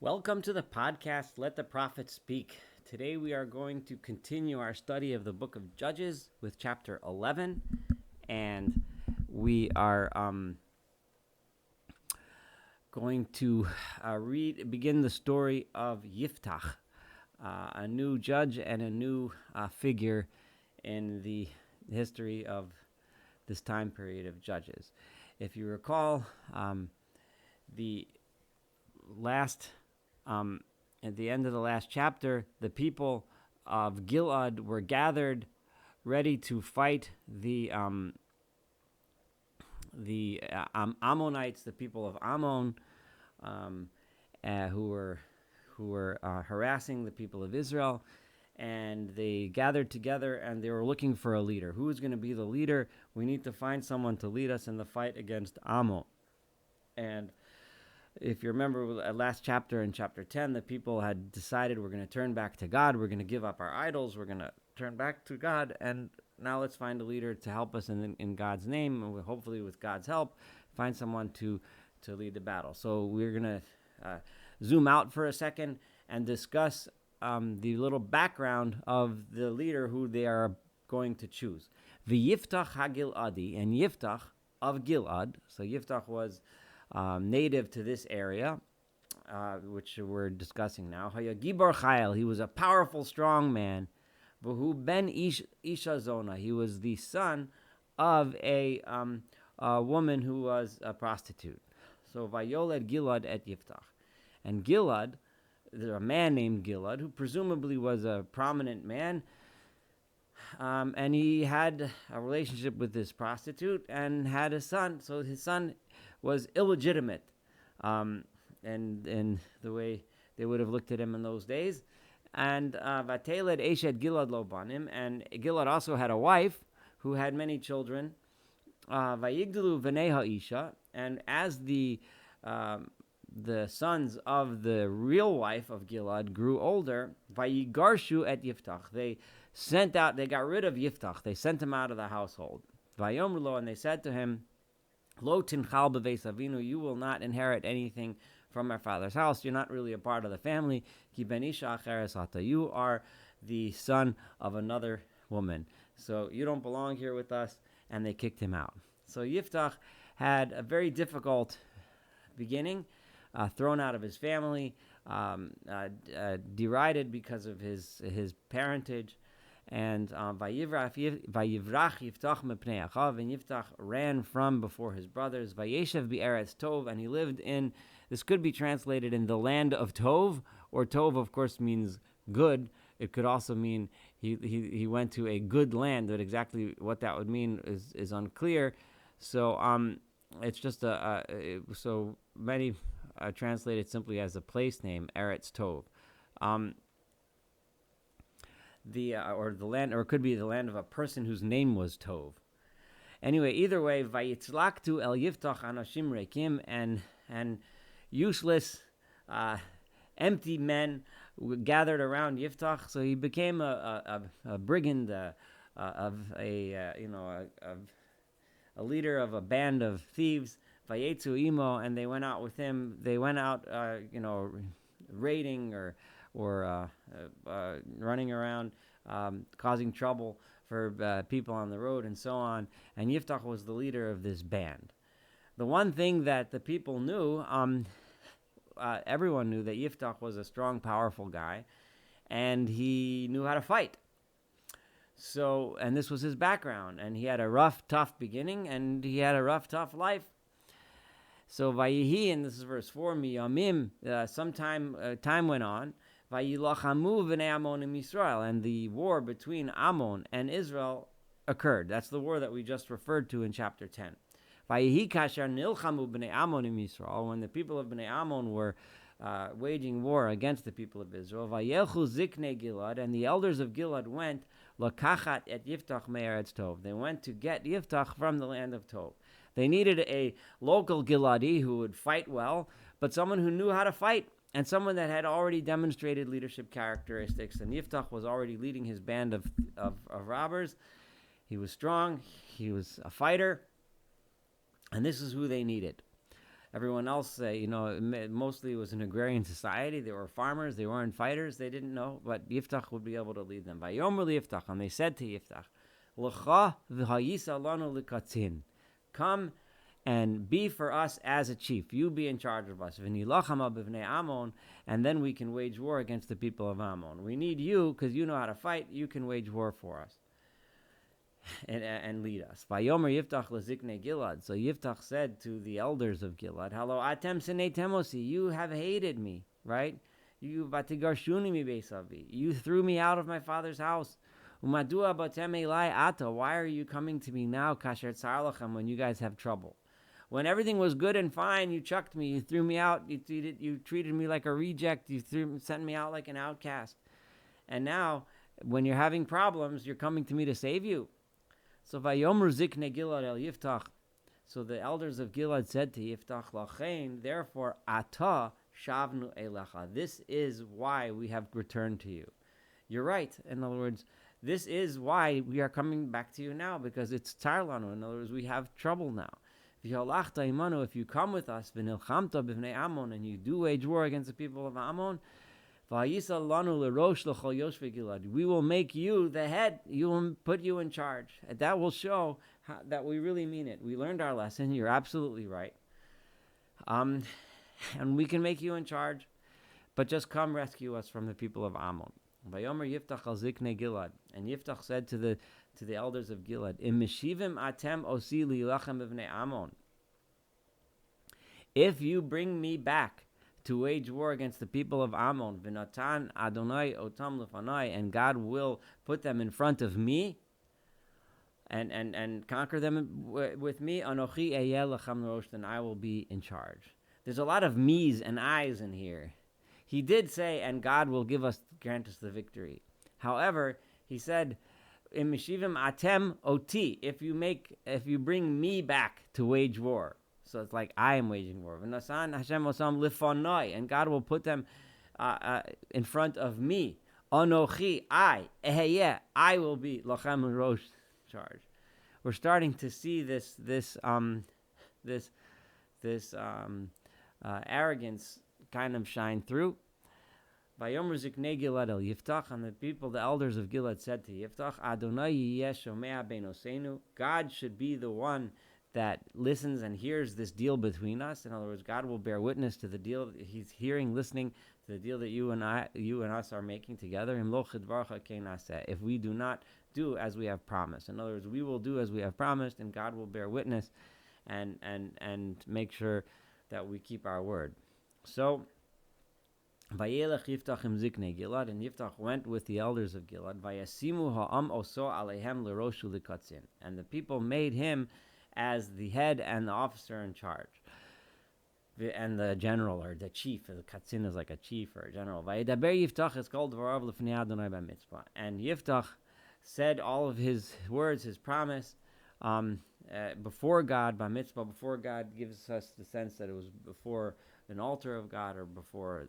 Welcome to the podcast, Let the Prophet Speak. Today we are going to continue our study of the book of Judges with chapter 11, and we are going to begin the story of Yiftach, a new judge and a new figure in the history of this time period of Judges. If you recall, the last at the end of the last chapter, the people of Gilead were gathered, ready to fight the Ammonites, the people of Ammon, who were harassing the people of Israel. And they gathered together, and they were looking for a leader. Who is going to be the leader? We need to find someone to lead us in the fight against Ammon. And if you remember last chapter, in chapter 10, the people had decided we're going to turn back to God. We're going to give up our idols. We're going to turn back to God. And now let's find a leader to help us in God's name. And hopefully with God's help, find someone to lead the battle. So we're going to zoom out for a second and discuss the little background of the leader who they are going to choose. The Yiftach HaGiladi, and Yiftach of Gilead. So Yiftach was native to this area, which we're discussing now. Gibor Chayil, he was a powerful, strong man. V'hu ben Isha Zona, he was the son of a woman who was a prostitute. So Vayoled Gilad et Yiftach. And Gilad, there's a man named Gilad, who presumably was a prominent man, and he had a relationship with this prostitute and had a son. So his son was illegitimate, and the way they would have looked at him in those days. And Vateled Eshed Gilad lo banim, and Gilad also had a wife who had many children. Vayigdalu v'nei ha'isha, and as the sons of the real wife of Gilad grew older, Vayigarshu et Yiftach, they got rid of Yiftach, they sent him out of the household. Vayomru, and they said to him, Lo tinchal b'veis avinu, you will not inherit anything from our father's house. You're not really a part of the family. Ki ben isha acheres ata, you are the son of another woman. So you don't belong here with us, and they kicked him out. So Yiftach had a very difficult beginning, thrown out of his family, derided because of his parentage. And Vayivrach Yiftach mepnei achav, and Yiftach ran from before his brothers. Vayeshev be'eretz Tov, and he lived in, this could be translated in the land of Tov, or Tov, of course, means good. It could also mean he went to a good land, but exactly what that would mean is unclear. So it's just so many translate it simply as a place name, Eretz Tov. Or the land, or it could be the land of a person whose name was Tov. Anyway, either way, Vayitzlaktu el Yiftach anashim rekim, and useless, empty men gathered around Yiftach. So he became a brigand, of a leader of a band of thieves. Vayetzu imo, and they went out with him. They went out, raiding or running around, causing trouble for people on the road and so on. And Yiftach was the leader of this band. The one thing that the people knew, everyone knew that Yiftach was a strong, powerful guy, and he knew how to fight. So, and this was his background, and he had a rough, tough beginning, and he had a rough, tough life. So Vayihi, and this is verse 4, Miyamim, time went on, Vayilachamu v'nei Ammon and Israel, and the war between Ammon and Israel occurred. That's the war that we just referred to in chapter 10. Vayihi kasher nilchamu b'nei Ammon and Israel, when the people of Bnei Ammon were waging war against the people of Israel, Vayelchu ziknei Gilad, and the elders of Gilad went, Lakachat et Yiftach me'eretz Tov, they went to get Yiftach from the land of Tov. They needed a local Giladi who would fight well, but someone who knew how to fight, and someone that had already demonstrated leadership characteristics. And Yiftach was already leading his band of robbers. He was strong. He was a fighter. And this is who they needed. Everyone else, mostly it was an agrarian society. They were farmers. They weren't fighters. They didn't know. But Yiftach would be able to lead them. Vayomer Yiftach, and they said to Yiftach, L'cha v'hayisa lanu l'katzin. Come and be for us as a chief. You be in charge of us. V'nilacham b'vnei Ammon, and then we can wage war against the people of Ammon. We need you because you know how to fight. You can wage war for us and lead us. Vayomer Yiftach leziknei Gilad. So Yiftach said to the elders of Gilad, Halo atem sinei temosi. You have hated me, right? You vatigarshuni mi beisavi. You threw me out of my father's house. Umadua batem elai ata. Why are you coming to me now, kasher tzar lachem, when you guys have trouble? When everything was good and fine, you chucked me, you threw me out, you treated me like a reject, sent me out like an outcast. And now, when you're having problems, you're coming to me to save you. So Vayomer Zikne Gilad el Yiftach. So the elders of Gilad said to Yiftach, Lachein, therefore, Ata Shavnu Elecha. This is why we have returned to you. You're right. In other words, this is why we are coming back to you now, because it's Tzar Lanu. In other words, we have trouble now. If you come with us, and you do wage war against the people of Ammon, we will make you the head. You will put you in charge. And that will show that we really mean it. We learned our lesson. You're absolutely right. And we can make you in charge, but just come rescue us from the people of Ammon. Vayomer Yiftach al Ziknei Gilad, and Yiftach said to the elders of Gilad, Im meshivim atem osi lilachem b'vnei Ammon. If you bring me back to wage war against the people of Ammon, v'natan Adonai otam lefanai, and God will put them in front of me, and conquer them with me, anochi eyeh lachem l'rosh, then I will be in charge. There's a lot of me's and I's in here. He did say, and God will grant us the victory. However, he said, "Im meshivim atem oti." If you bring me back to wage war, so it's like I am waging war. V'nasan Hashem osam lifanai, and God will put them in front of me. Anochi, I will be lachem rosh charge. We're starting to see this arrogance kind of shine through. Vayomer Ziknei Gilad el Yiftach, and the elders of Gilad said to Yiftach, Adonai yiyeh shomea beinosenu. God should be the one that listens and hears this deal between us. In other words, God will bear witness to the deal He's hearing, listening to the deal that you and us are making together. If we do not do as we have promised, in other words, we will do as we have promised, and God will bear witness and make sure that we keep our word. So, Vayelech Yiftach im Ziknei Gilad, and Yiftach went with the elders of Gilad. Vayasimu ha'am oso aleihem l'roshu l'katzin, and the people made him as the head and the officer in charge, and the general or the chief. The katzin is like a chief or a general. Vayedaber Yiftach es kol dvarav l'fnei Adonai b'mitzvah, and Yiftach said all of his words, his promise, before God, by mitzvah, before God, gives us the sense that it was before an altar of God, or before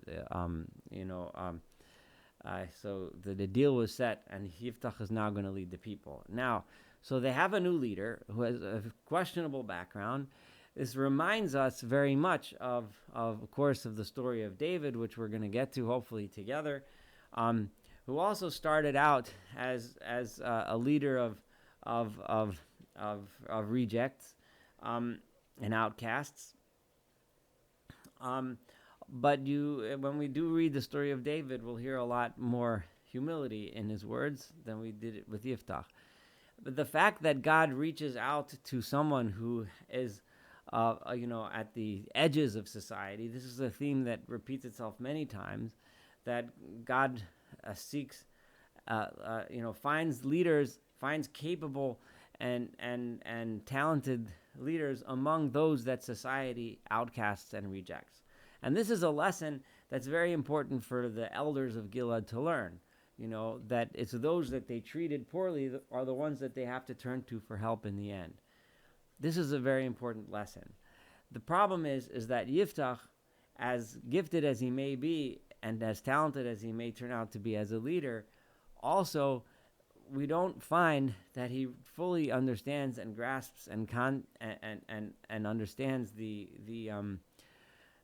so the deal was set, and Yiftach is now going to lead the people. Now, so they have a new leader who has a questionable background. This reminds us very much of course, of the story of David, which we're going to get to hopefully together, who also started out as a leader of rejects and outcasts. But when we do read the story of David, we'll hear a lot more humility in his words than we did it with Yiftach. But the fact that God reaches out to someone who is, at the edges of society, this is a theme that repeats itself many times, that God seeks, finds leaders, finds capable and talented leaders among those that society outcasts and rejects. And this is a lesson that's very important for the elders of Gilad to learn. That it's those that they treated poorly are the ones that they have to turn to for help in the end. This is a very important lesson. The problem is that Yiftach, as gifted as he may be and as talented as he may turn out to be as a leader, also we don't find that he fully understands and grasps and understands the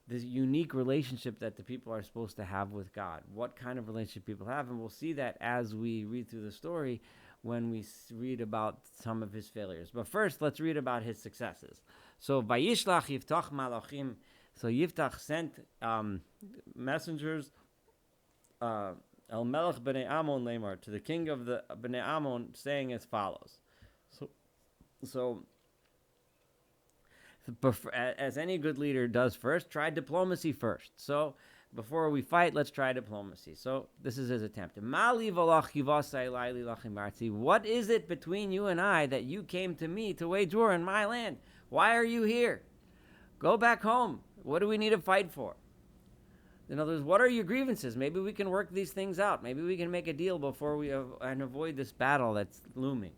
this unique relationship that the people are supposed to have with God. What kind of relationship people have, and we'll see that as we read through the story when we read about some of his failures. But first, let's read about his successes. So, Vayishlach Yiftach Malachim. So Yiftach sent messengers El Melech Bnei Ammon Lamar to the king of the Bnei Ammon, saying as follows. So as any good leader does first, try diplomacy first. So before we fight, let's try diplomacy. So this is his attempt. What is it between you and I that you came to me to wage war in my land? Why are you here? Go back home. What do we need to fight for? In other words, what are your grievances? Maybe we can work these things out. Maybe we can make a deal before we and avoid this battle that's looming.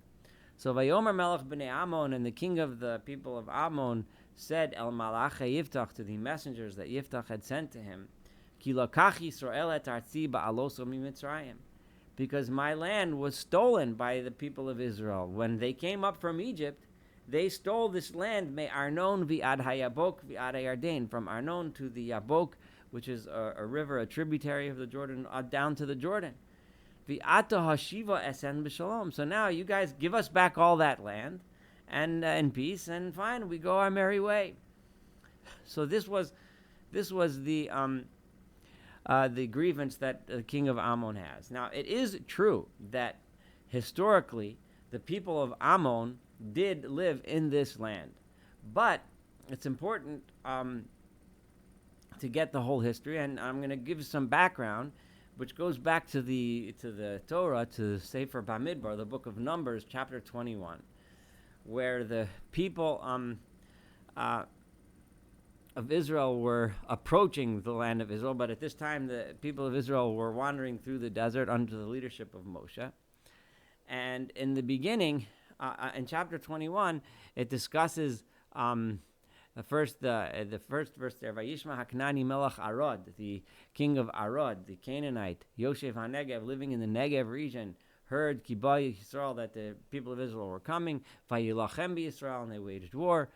So Vayomer Melech Bnei Ammon, and the king of the people of Ammon, said El Malache Yiftach, to the messengers that Yiftach had sent to him, Ki lakach Yisrael et artzi ba'aloso miMitzrayim, because my land was stolen by the people of Israel. When they came up from Egypt, they stole this land, me Arnon vi'ad hayabok vi'ad hayarden, from Arnon to the Yabok, which is a river, a tributary of the Jordan, down to the Jordan. So now you guys give us back all that land, and in peace, and fine, we go our merry way. So this was the grievance that the king of Ammon has. Now it is true that historically the people of Ammon did live in this land, but it's important to get the whole history, and I'm going to give some background, which goes back to the Torah, to Sefer Bamidbar, the book of Numbers, chapter 21, where the people of Israel were approaching the land of Israel, but at this time the people of Israel were wandering through the desert under the leadership of Moshe. And in the beginning, in chapter 21, it discusses the first verse there, Vayishma Haknani Melech Arad, the king of Arad, the Canaanite, Yoshev HaNegev, living in the Negev region, heard Kiba Yisrael, that the people of Israel were coming, Vayilachem Yisrael, and they waged war.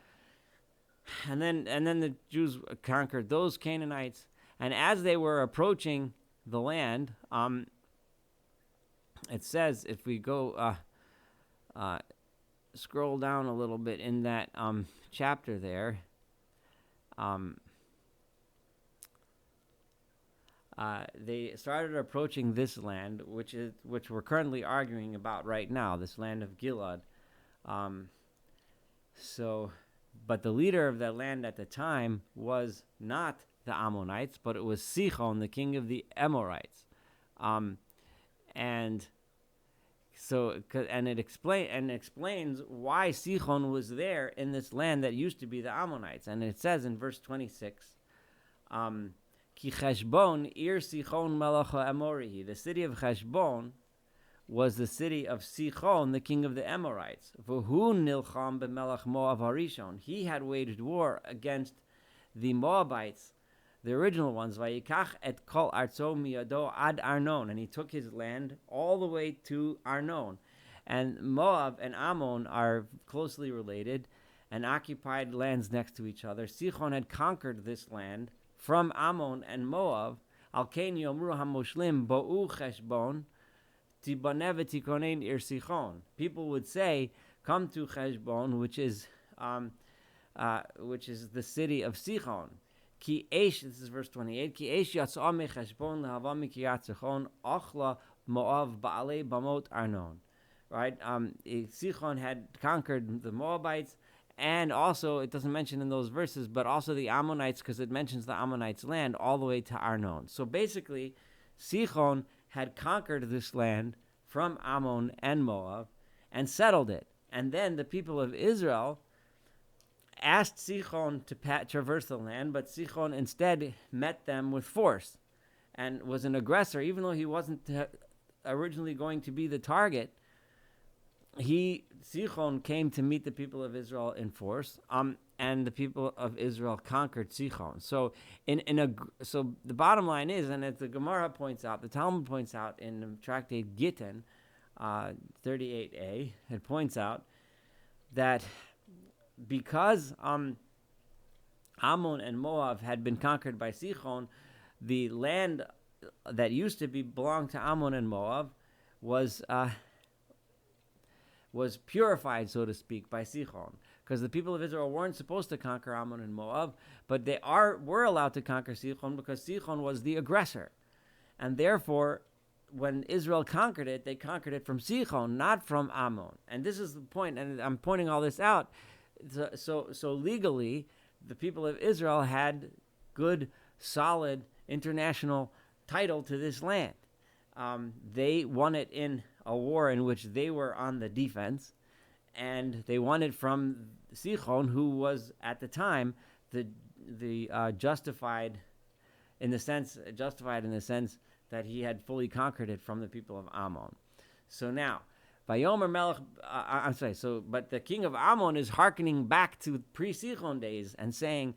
And then the Jews conquered those Canaanites, and as they were approaching the land, it says, if we go scroll down a little bit in that chapter there, they started approaching this land, which we're currently arguing about right now, this land of Gilad. But the leader of that land at the time was not the Ammonites, but it was Sichon, the king of the Amorites, and it explains why Sichon was there in this land that used to be the Ammonites. And it says in verse 26, Ki Cheshbon ir Sichon melech Amorihi. The city of Cheshbon was the city of Sichon, the king of the Amorites. V'hu nilcham b'melech Moav harishon. He had waged war against the Moabites, the original ones. Vayikach et kol arzo miyado ad Arnon, and he took his land all the way to Arnon. And Moab and Ammon are closely related and occupied lands next to each other. Sichon had conquered this land from Ammon and Moab. Al kein yomru hamoshlim bo'u Cheshbon tibaneh v'tikonen ir Sichon. People would say, "Come to Cheshbon," which is the city of Sichon. Ki Eish, this is verse 28, Ki Eish yatzah me Cheshbon lehava mikiyat Sichon achla Moav ba'alei bamot Arnon. Right? Sichon had conquered the Moabites, and also, it doesn't mention in those verses, but also the Ammonites, because it mentions the Ammonites' land all the way to Arnon. So basically, Sichon had conquered this land from Ammon and Moab and settled it. And then the people of Israel asked Sichon to traverse the land, but Sichon instead met them with force and was an aggressor. Even though he wasn't originally going to be the target, Sichon came to meet the people of Israel in force, and the people of Israel conquered Sichon. So so the bottom line is, and as the Gemara points out, the Talmud points out in the tractate Gittin 38a, it points out that because Ammon and Moab had been conquered by Sichon, the land that used to be belonged to Ammon and Moab was was purified, so to speak, by Sichon, because the people of Israel weren't supposed to conquer Ammon and Moab, but they were allowed to conquer Sichon because Sichon was the aggressor, and therefore, when Israel conquered it, they conquered it from Sichon, not from Ammon. And this is the point, and I'm pointing all this out. So legally, the people of Israel had good, solid international title to this land. They won it in a war in which they were on the defense, and they won it from Sichon, who was at the time the justified in the sense that he had fully conquered it from the people of Ammon. So now, Vayomer Melech, I'm sorry. So, but the king of Ammon is hearkening back to pre-Sichon days and saying,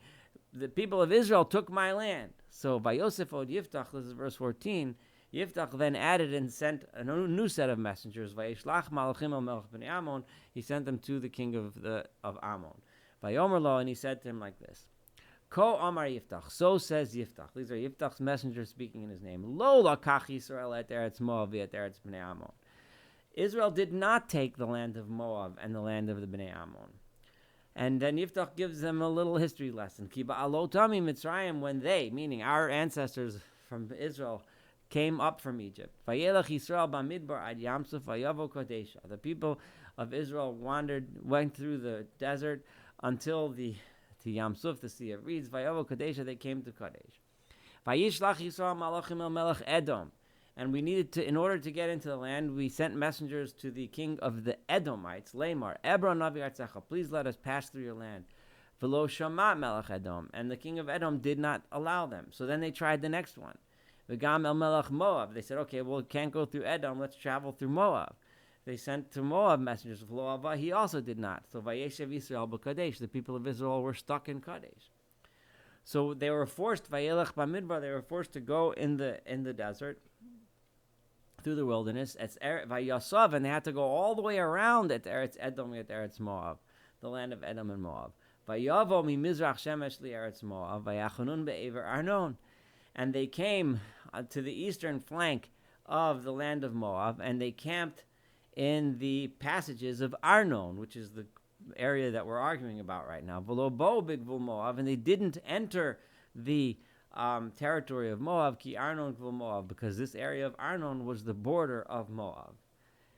the people of Israel took my land. So, Vayosef od Yiftach, this is verse 14. Yiftach then added and sent a new set of messengers. Vayishlach malachim el melech bnei Ammon. He sent them to the king of Ammon. Vayomer lo, and he said to him like this: Ko Amar Yiftach, so says Yiftach. These are Yiftach's messengers speaking in his name. Lo lakach Yisrael et eretz Moab et eretz bnei Ammon. Israel did not take the land of Moab and the land of the Bnei Ammon. And then Yiftach gives them a little history lesson. Ki ba'alotami Mitzrayim, when they, meaning our ancestors from Israel, came up from Egypt. Vayelach Yisrael b'midbar ad Yamsuf vayavo Kadesha. The people of Israel went through the desert until to Yamsuf, the Sea of Reeds. Vayavo Kadesha, they came to Kadesh. Vayishlach Yisrael malachim el melech Edom. And we needed to, in order to get into the land, we sent messengers to the king of the Edomites, Lamar, Ebron Navi Artzecha, please let us pass through your land. Velo Shamat Melech Edom, and the king of Edom did not allow them. So then they tried the next one. V'gam El Melech Moab, they said, okay, well, we can't go through Edom, let's travel through Moab. They sent to Moab messengers, Velo Ava, he also did not. So Vayeshev Yisrael b'Kadesh, the people of Israel were stuck in Kadesh. So they were forced, Vayelech Bamidbar, they were forced to go in the desert, through the wilderness, Vayasav, and they had to go all the way around at Eretz Edom, at Eretz Moab, the land of Edom and Moab. Vayavo mi Mizrach Shemesh li Eretz Moab, Vayachonun be'ever Arnon, and they came to the eastern flank of the land of Moab, and they camped in the passages of Arnon, which is the area that we're arguing about right now. V'lo bo bigvul Moab, and they didn't enter the territory of Moab, ki Arnon k'vul Moab, because this area of Arnon was the border of Moab.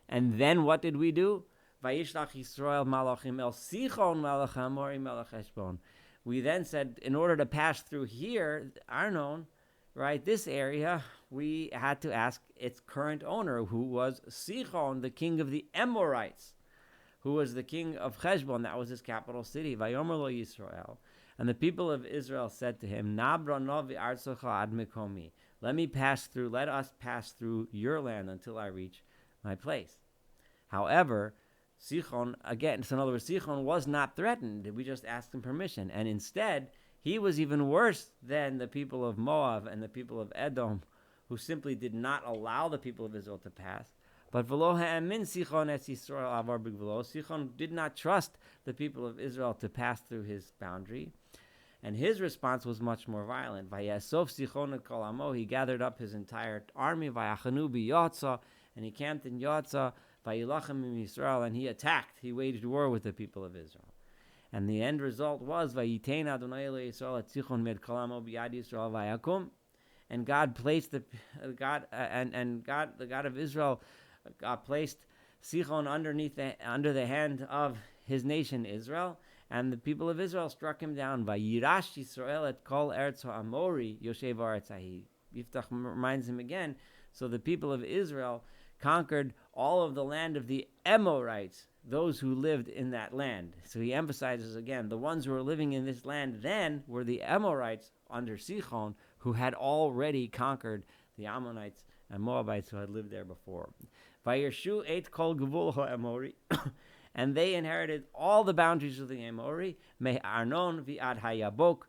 And then what did we do? Vayishlach Yisrael malachim el Sichon malach Hamori malach Heshbon. We then said, in order to pass through here, Arnon, right, this area, we had to ask its current owner, who was Sichon, the king of the Amorites, who was the king of Heshbon, that was his capital city. Vayomer lo Yisrael. And the people of Israel said to him, Nabra novi artsocha ad mikomi. Let us pass through your land until I reach my place. However, Sichon, again, so in other words, Sichon was not threatened. We just asked him permission. And instead, he was even worse than the people of Moab and the people of Edom, who simply did not allow the people of Israel to pass. But v'lo ha'amin Sichon es Yisrael avar b'gvulo. Sichon did not trust the people of Israel to pass through his boundary. And his response was much more violent. Vayasof Sichon et kol amo. He gathered up his entire army. Vayachanu b'Yotza, and he camped in Yotza. Vayilachem in Yisrael, and he attacked. He waged war with the people of Israel. And the end result was Vayitein Adonai Eloi Yisrael et Sichon med kol amo b'yad Yisrael vayakum. And God placed the God of Israel placed Sichon under the hand of his nation Israel. And the people of Israel struck him down. Vayirash Yisrael et kol eretz ha'amori yoshev aretz hahi. Yiftach reminds him again. So the people of Israel conquered all of the land of the Amorites, those who lived in that land. So he emphasizes again, the ones who were living in this land then were the Amorites under Sichon, who had already conquered the Ammonites and Moabites who had lived there before. Vayershu eit kol gevul ha'amori. And they inherited all the boundaries of the Amori, me Arnon vi'ad hayabok,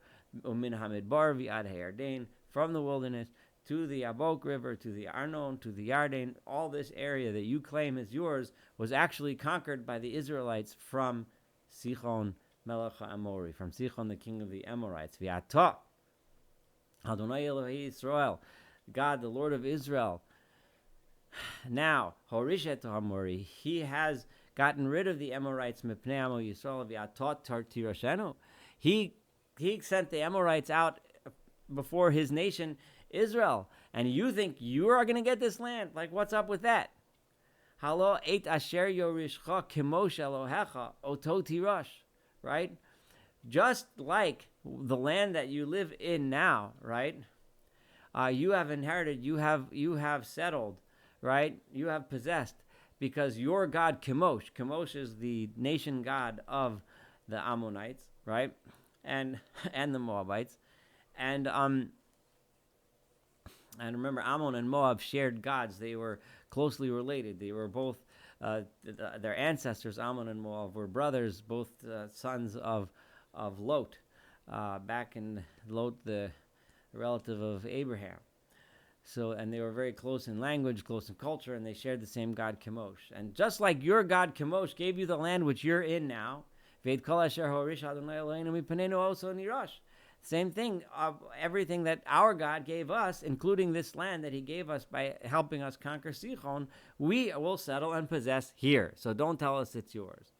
umin hamidbar vi'ad hayardain, from the wilderness to the Yabok River, to the Arnon, to the Yarden. All this area that you claim is yours was actually conquered by the Israelites from Sichon Melech Amori, from Sichon, the king of the Amorites. V'ata Adonai Elohei Yisrael, God, the Lord of Israel. Now, Horishet Amori, he has gotten rid of the Amorites. Mipnei Amo Yisrael v'atot tirashenu. He sent the Amorites out before his nation Israel, and you think you are going to get this land? Like, what's up with that? Halo et asher yorishcha kimosh Elohecha oto tirash, right? Just like the land that you live in now, right? You have inherited, you have settled, right? You have possessed, because your God Chemosh. Chemosh is the nation god of the Ammonites, right? And the Moabites. And remember, Ammon and Moab shared gods. They were closely related. They were both their ancestors, Ammon and Moab, were brothers, both sons of Lot. Back in Lot, the relative of Abraham. So, and they were very close in language, close in culture, and they shared the same God Chemosh. And just like your God Chemosh gave you the land which you're in now, same thing, everything that our God gave us, including this land that he gave us by helping us conquer Sichon, we will settle and possess here. So don't tell us it's yours.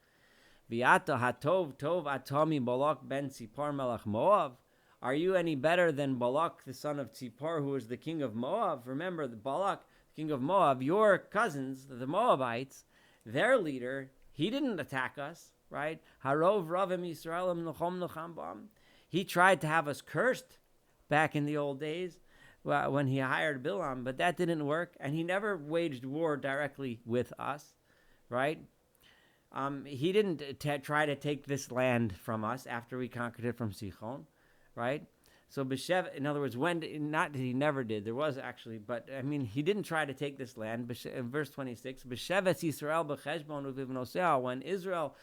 V'ata hatov tov atami Balak ben Tzipar melech Moab. Are you any better than Balak, the son of Tzipar, who was the king of Moab? Remember, the Balak, king of Moab, your cousins, the Moabites, their leader, he didn't attack us, right? Harov ravim Yisraelim nochom nocham bam. He tried to have us cursed back in the old days when he hired Bilam, but that didn't work, and he never waged war directly with us, right? He didn't try to take this land from us after we conquered it from Sichon, right? So Beshev, in other words, not that he never did, there was actually, but I mean, he didn't try to take this land. In verse 26, Besheves Yisrael b'cheshbon u'vivnosea, when Israel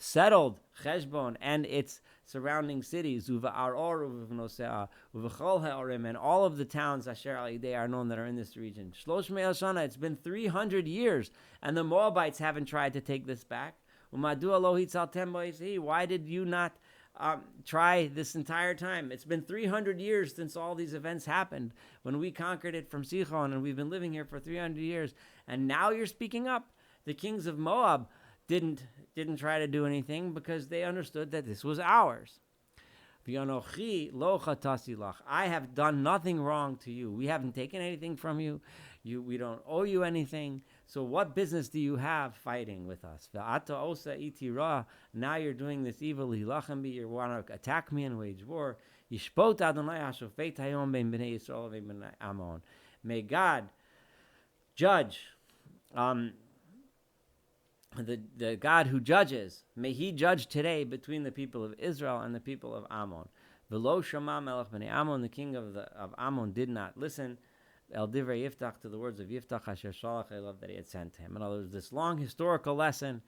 settled Cheshbon and its surrounding cities, uva'aror uvivnosea, uvachol ha'orim, and all of the towns asher al-idei Arnon that are in this region. Shlosh me'el shana, it's been 300 years, and the Moabites haven't tried to take this back. Umadua lo hitzaltem ba'isi, why did you not try this entire time? It's been 300 years since all these events happened, when we conquered it from Sichon, and we've been living here for 300 years, and now you're speaking up. The kings of Moab didn't try to do anything because they understood that this was ours. I have done nothing wrong to you. We haven't taken anything from you. We don't owe you anything. So what business do you have fighting with us? Now you're doing this evil. You want to attack me and wage war. May God judge. The God who judges, may he judge today between the people of Israel and the people of Ammon. V'lo shama melech b'nei Ammon, the king of Ammon did not listen. El divrei Yiftach, to the words of Yiftach asher shalach elav, that he had sent to him. In other words, this long historical lesson,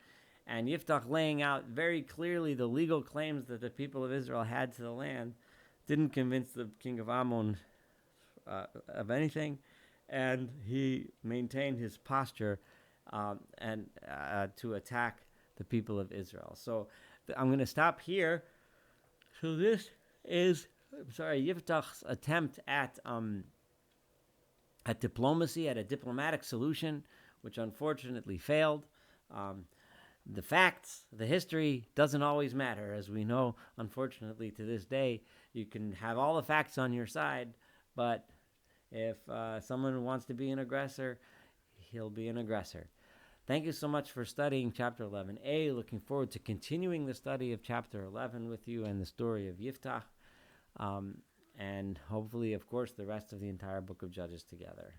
and Yiftach laying out very clearly the legal claims that the people of Israel had to the land, didn't convince the king of Ammon of anything, and he maintained his posture and to attack the people of Israel. So I'm going to stop here. So this is, Yiftach's attempt at diplomacy, at a diplomatic solution, which unfortunately failed. The facts, the history doesn't always matter, as we know, unfortunately, to this day. You can have all the facts on your side, but if someone wants to be an aggressor, he'll be an aggressor. Thank you so much for studying Chapter 11a. Looking forward to continuing the study of Chapter 11 with you and the story of Yiftach. And hopefully, of course, the rest of the entire book of Judges together.